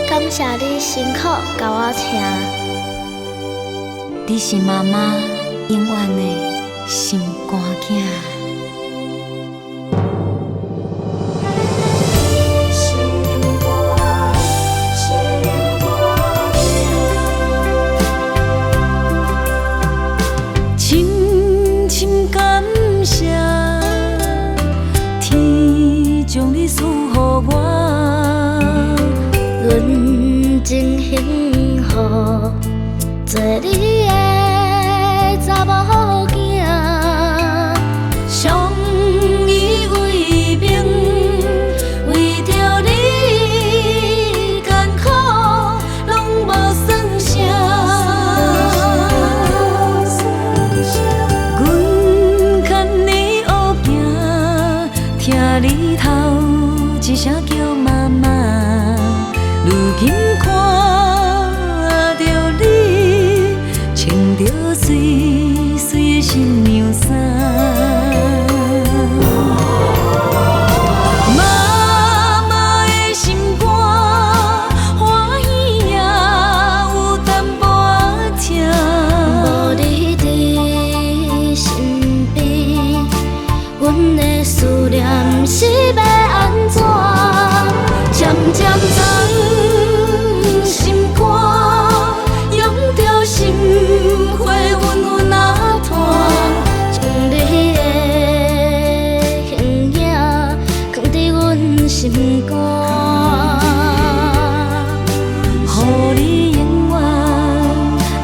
感谢你辛苦甲我请，你是妈妈永远的心肝囝。深深感谢天将你赐予我。论真幸福，做你的查某囝，相依为命，为着你艰苦，拢无算啥。阮牵你后行，听你头一声叫妈妈。如今看着你，穿着水水的新娘衫，妈妈的心肝欢喜也有淡薄仔痛。无你伫身边，阮的思念是要安怎？渐渐长心肝，养着心花韵韵啊团，将你的形影藏伫阮心肝，予你永远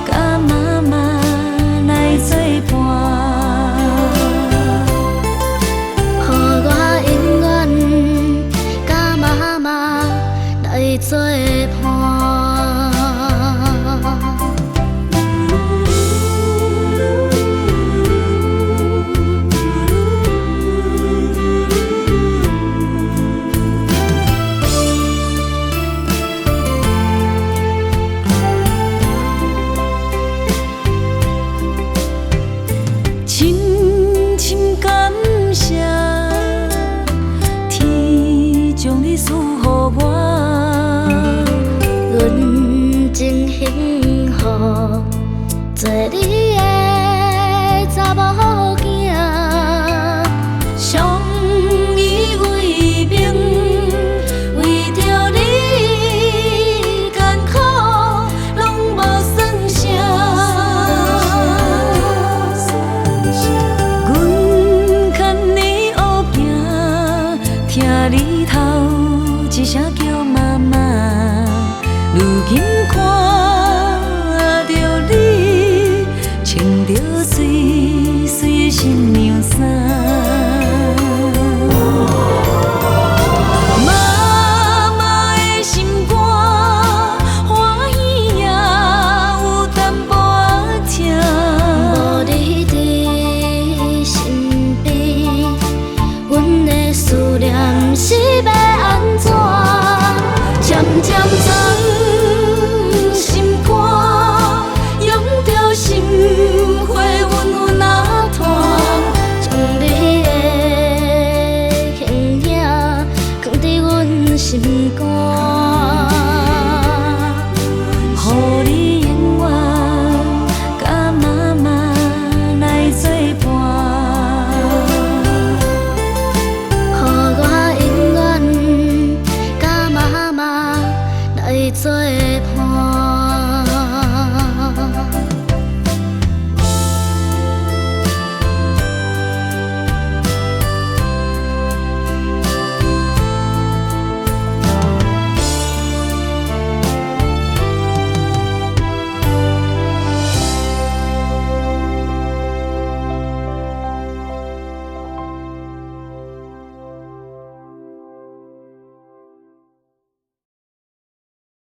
甲妈妈来作伴。予我永远甲妈妈来作伴。深深感谢天将你赐予我。论真幸福，做你的查某囝，相依为命，为着你艰苦，拢无算啥。阮牵你后行，听你头一声叫妈妈。如今看着你，穿着水水的新娘衫。妈妈的心肝欢喜也有淡薄仔痛。无你伫身边，阮的思念是要安怎？渐渐长心肝，养着心花韵韵啊团，将你的形影藏伫阮心肝。